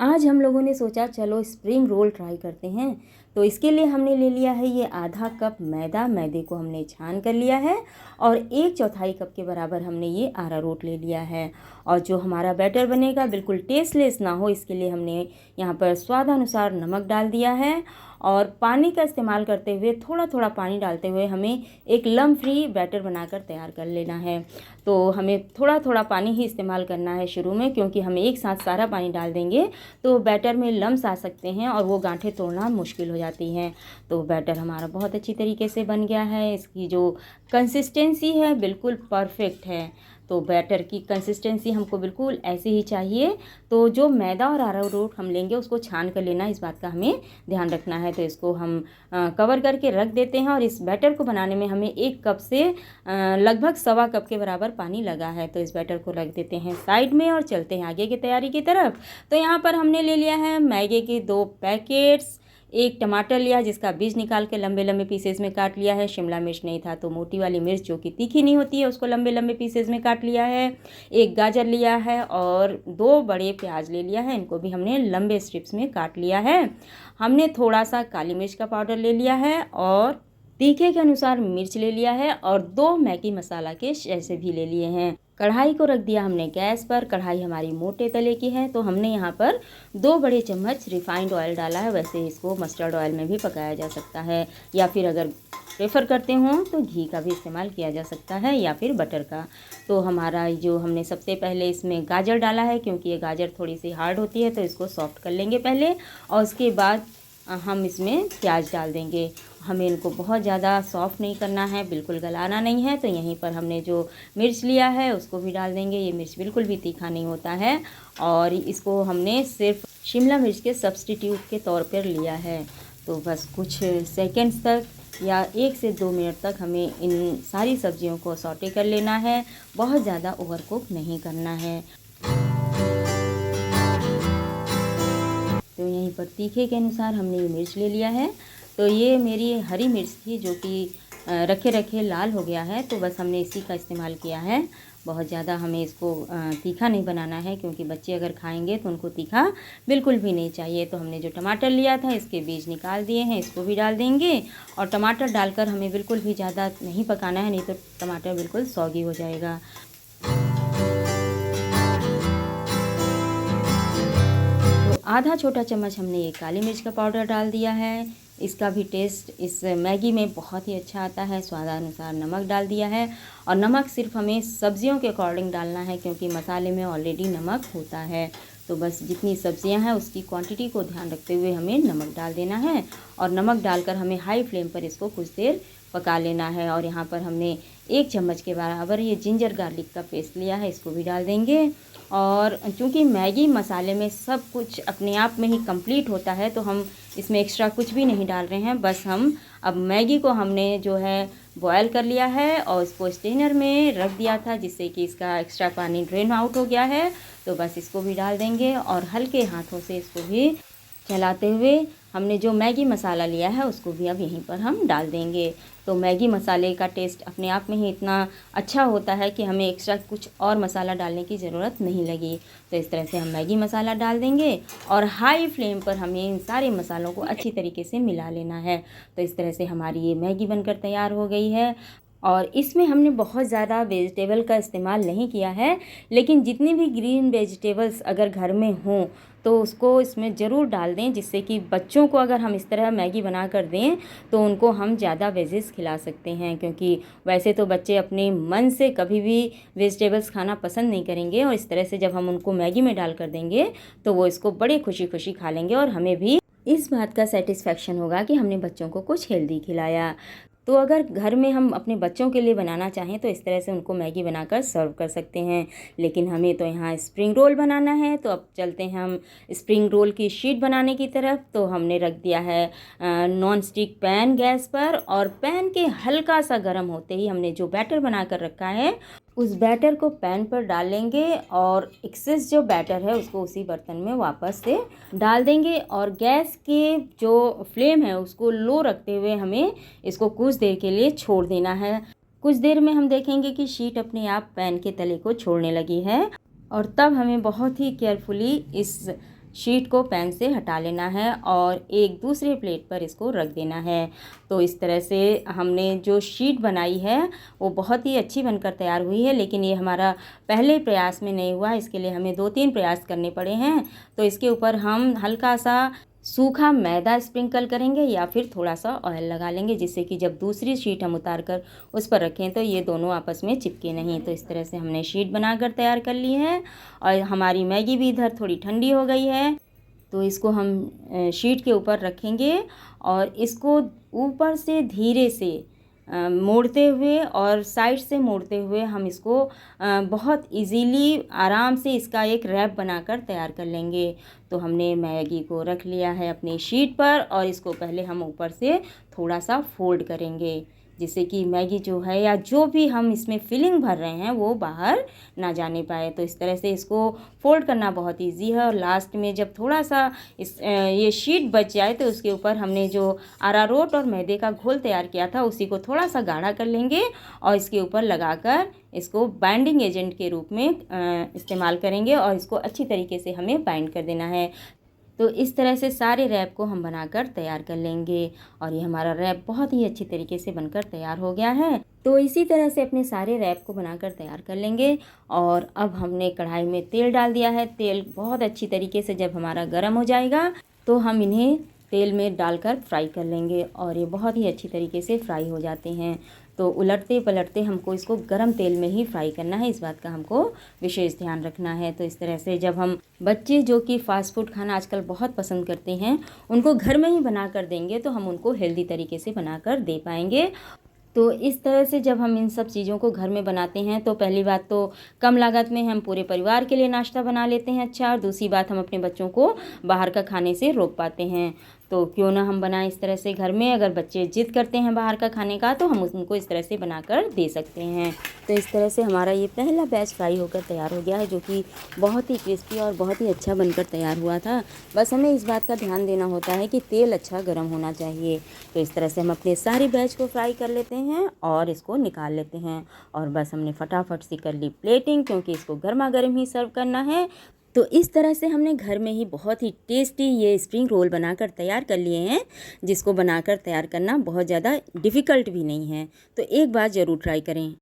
आज हम लोगों ने सोचा चलो स्प्रिंग रोल ट्राई करते हैं। तो इसके लिए हमने ले लिया है ये आधा कप मैदा। मैदे को हमने छान कर लिया है और 1/4 कप के बराबर हमने ये अरारोट ले लिया है। और जो हमारा बैटर बनेगा बिल्कुल टेस्टलेस ना हो, इसके लिए हमने यहाँ पर स्वादानुसार नमक डाल दिया है। और पानी का इस्तेमाल करते हुए थोड़ा थोड़ा पानी डालते हुए हमें एक लम्प फ्री बैटर बनाकर तैयार कर लेना है। तो हमें थोड़ा थोड़ा पानी ही इस्तेमाल करना है शुरू में, क्योंकि हम एक साथ सारा पानी डाल देंगे तो बैटर में लम्स आ सकते हैं और वो गांठें तोड़ना मुश्किल हो जाती हैं। तो बैटर हमारा बहुत अच्छी तरीके से बन गया है। इसकी जो कंसिस्टेंसी है बिल्कुल परफेक्ट है। तो बैटर की कंसिस्टेंसी हमको बिल्कुल ऐसे ही चाहिए। तो जो मैदा और अरारोट हम लेंगे उसको छान कर लेना, इस बात का हमें ध्यान रखना है। तो इसको हम कवर करके रख देते हैं। और इस बैटर को बनाने में हमें 1 कप से लगभग 1.25 कप के बराबर पानी लगा है। तो इस बैटर को रख देते हैं साइड में और चलते हैं आगे की तैयारी की तरफ। तो यहाँ पर हमने ले लिया है मैगी के 2 पैकेट्स, 1 टमाटर लिया जिसका बीज निकाल के लंबे लंबे पीसेस में काट लिया है। शिमला मिर्च नहीं था तो मोटी वाली मिर्च जो कि तीखी नहीं होती है उसको लंबे लंबे पीसेस में काट लिया है। 1 गाजर लिया है और 2 बड़े प्याज ले लिया है, इनको भी हमने लंबे स्ट्रिप्स में काट लिया है। हमने थोड़ा सा काली मिर्च का पाउडर ले लिया है और तीखे के अनुसार मिर्च ले लिया है और 2 मैगी मसाला के जैसे भी ले लिए हैं। कढ़ाई को रख दिया हमने गैस पर। कढ़ाई हमारी मोटे तले की है तो हमने यहाँ पर 2 बड़े चम्मच रिफाइंड ऑयल डाला है। वैसे इसको मस्टर्ड ऑयल में भी पकाया जा सकता है, या फिर अगर प्रेफर करते हो तो घी का भी इस्तेमाल किया जा सकता है या फिर बटर का। तो हमारा जो हमने सबसे पहले इसमें गाजर डाला है, क्योंकि ये गाजर थोड़ी सी हार्ड होती है तो इसको सॉफ्ट कर लेंगे पहले, और उसके बाद हम इसमें प्याज डाल देंगे। हमें इनको बहुत ज़्यादा सॉफ्ट नहीं करना है, बिल्कुल गलाना नहीं है। तो यहीं पर हमने जो मिर्च लिया है उसको भी डाल देंगे। ये मिर्च बिल्कुल भी तीखा नहीं होता है और इसको हमने सिर्फ शिमला मिर्च के सब्स्टिट्यूट के तौर पर लिया है। तो बस कुछ सेकंड्स तक या 1 से 2 मिनट तक हमें इन सारी सब्जियों को सौटे कर लेना है, बहुत ज़्यादा ओवरकुक नहीं करना है। तो यहीं पर तीखे के अनुसार हमने ये मिर्च ले लिया है। तो ये मेरी हरी मिर्च थी जो कि रखे रखे लाल हो गया है, तो बस हमने इसी का इस्तेमाल किया है। बहुत ज़्यादा हमें इसको तीखा नहीं बनाना है, क्योंकि बच्चे अगर खाएंगे तो उनको तीखा बिल्कुल भी नहीं चाहिए। तो हमने जो टमाटर लिया था इसके बीज निकाल दिए हैं, इसको भी डाल देंगे। और टमाटर डालकर हमें बिल्कुल भी ज़्यादा नहीं पकाना है, नहीं तो टमाटर बिल्कुल सौगी हो जाएगा। आधा छोटा चम्मच हमने ये काली मिर्च का पाउडर डाल दिया है। इसका भी टेस्ट इस मैगी में बहुत ही अच्छा आता है। स्वादानुसार नमक डाल दिया है और नमक सिर्फ हमें सब्जियों के अकॉर्डिंग डालना है, क्योंकि मसाले में ऑलरेडी नमक होता है। तो बस जितनी सब्जियां हैं उसकी क्वांटिटी को ध्यान रखते हुए हमें नमक डाल देना है। और नमक डालकर हमें हाई फ्लेम पर इसको कुछ देर पका लेना है। और यहाँ पर हमने 1 चम्मच के बराबर ये जिंजर गार्लिक का पेस्ट लिया है, इसको भी डाल देंगे। और चूँकि मैगी मसाले में सब कुछ अपने आप में ही कंप्लीट होता है तो हम इसमें एक्स्ट्रा कुछ भी नहीं डाल रहे हैं। बस हम अब मैगी को हमने जो है बॉयल कर लिया है और इसको स्ट्रेनर में रख दिया था, जिससे कि इसका एक्स्ट्रा पानी ड्रेन आउट हो गया है। तो बस इसको भी डाल देंगे और हल्के हाथों से इसको भी चलाते हुए हमने जो मैगी मसाला लिया है उसको भी अब यहीं पर हम डाल देंगे। तो मैगी मसाले का टेस्ट अपने आप में ही इतना अच्छा होता है कि हमें एक्स्ट्रा कुछ और मसाला डालने की ज़रूरत नहीं लगी। तो इस तरह से हम मैगी मसाला डाल देंगे और हाई फ्लेम पर हमें इन सारे मसालों को अच्छी तरीके से मिला लेना है। तो इस तरह से हमारी ये मैगी बनकर तैयार हो गई है। और इसमें हमने बहुत ज़्यादा वेजिटेबल का इस्तेमाल नहीं किया है, लेकिन जितनी भी ग्रीन वेजिटेबल्स अगर घर में हों तो उसको इसमें ज़रूर डाल दें, जिससे कि बच्चों को अगर हम इस तरह मैगी बना कर दें तो उनको हम ज़्यादा वेजेस खिला सकते हैं। क्योंकि वैसे तो बच्चे अपने मन से कभी भी वेजिटेबल्स खाना पसंद नहीं करेंगे, और इस तरह से जब हम उनको मैगी में डाल कर देंगे तो वो इसको बड़े खुशी खुशी खा लेंगे और हमें भी इस बात का सेटिस्फेक्शन होगा कि हमने बच्चों को कुछ हेल्दी खिलाया। तो अगर घर में हम अपने बच्चों के लिए बनाना चाहें तो इस तरह से उनको मैगी बनाकर सर्व कर सकते हैं। लेकिन हमें तो यहाँ स्प्रिंग रोल बनाना है, तो अब चलते हैं हम स्प्रिंग रोल की शीट बनाने की तरफ। तो हमने रख दिया है नॉन स्टिक पैन गैस पर, और पैन के हल्का सा गर्म होते ही हमने जो बैटर बना कर रखा है उस बैटर को पैन पर डालेंगे और एक्सेस जो बैटर है उसको उसी बर्तन में वापस से डाल देंगे। और गैस के जो फ्लेम है उसको लो रखते हुए हमें इसको कुछ देर के लिए छोड़ देना है। कुछ देर में हम देखेंगे कि शीट अपने आप पैन के तले को छोड़ने लगी है, और तब हमें बहुत ही केयरफुली इस शीट को पैन से हटा लेना है और एक दूसरे प्लेट पर इसको रख देना है। तो इस तरह से हमने जो शीट बनाई है वो बहुत ही अच्छी बनकर तैयार हुई है, लेकिन ये हमारा पहले प्रयास में नहीं हुआ, इसके लिए हमें 2-3 प्रयास करने पड़े हैं। तो इसके ऊपर हम हल्का सा सूखा मैदा स्प्रिंकल करेंगे या फिर थोड़ा सा ऑयल लगा लेंगे, जिससे कि जब दूसरी शीट हम उतार कर उस पर रखें तो ये दोनों आपस में चिपके नहीं। तो इस तरह से हमने शीट बनाकर तैयार कर ली है और हमारी मैगी भी इधर थोड़ी ठंडी हो गई है। तो इसको हम शीट के ऊपर रखेंगे और इसको ऊपर से धीरे से मोड़ते हुए और साइड से मोड़ते हुए हम इसको बहुत इजीली आराम से इसका एक रैप बनाकर तैयार कर लेंगे। तो हमने मैगी को रख लिया है अपनी शीट पर और इसको पहले हम ऊपर से थोड़ा सा फोल्ड करेंगे, जिससे कि मैगी जो है या जो भी हम इसमें फिलिंग भर रहे हैं वो बाहर ना जाने पाए। तो इस तरह से इसको फोल्ड करना बहुत इजी है। और लास्ट में जब थोड़ा सा ये शीट बच जाए तो उसके ऊपर हमने जो अरारोट और मैदे का घोल तैयार किया था उसी को थोड़ा सा गाढ़ा कर लेंगे और इसके ऊपर लगाकर इसको बाइंडिंग एजेंट के रूप में इस्तेमाल करेंगे और इसको अच्छी तरीके से हमें बाइंड कर देना है। तो इस तरह से सारे रैप को हम बनाकर तैयार कर लेंगे और ये हमारा रैप बहुत ही अच्छी तरीके से बनकर तैयार हो गया है। तो इसी तरह से अपने सारे रैप को बनाकर तैयार कर लेंगे। और अब हमने कढ़ाई में तेल डाल दिया है। तेल बहुत अच्छी तरीके से जब हमारा गर्म हो जाएगा तो हम इन्हें तेल में डालकर फ्राई कर लेंगे और ये बहुत ही अच्छी तरीके से फ्राई हो जाते हैं। तो उलटते पलटते हमको इसको गरम तेल में ही फ्राई करना है, इस बात का हमको विशेष ध्यान रखना है। तो इस तरह से जब हम बच्चे जो कि फ़ास्ट फूड खाना आजकल बहुत पसंद करते हैं उनको घर में ही बना कर देंगे तो हम उनको हेल्दी तरीके से बना कर दे पाएंगे। तो इस तरह से जब हम इन सब चीज़ों को घर में बनाते हैं तो पहली बात तो कम लागत में हम पूरे परिवार के लिए नाश्ता बना लेते हैं अच्छा, और दूसरी बात हम अपने बच्चों को बाहर का खाने से रोक पाते हैं। तो क्यों ना हम बनाएं इस तरह से घर में। अगर बच्चे जिद करते हैं बाहर का खाने का तो हम उनको इस तरह से बनाकर दे सकते हैं। तो इस तरह से हमारा ये पहला बैच फ्राई होकर तैयार हो गया है, जो कि बहुत ही क्रिस्पी और बहुत ही अच्छा बनकर तैयार हुआ था। बस हमें इस बात का ध्यान देना होता है कि तेल अच्छा गर्म होना चाहिए। तो इस तरह से हम अपने सारी बैच को फ्राई कर लेते हैं और इसको निकाल लेते हैं। और बस हमने फटाफट से कर ली प्लेटिंग, क्योंकि इसको गर्मा गर्म ही सर्व करना है। तो इस तरह से हमने घर में ही बहुत ही टेस्टी ये स्प्रिंग रोल बनाकर तैयार कर लिए हैं, जिसको बनाकर तैयार करना बहुत ज़्यादा डिफ़िकल्ट भी नहीं है। तो एक बार ज़रूर ट्राई करें।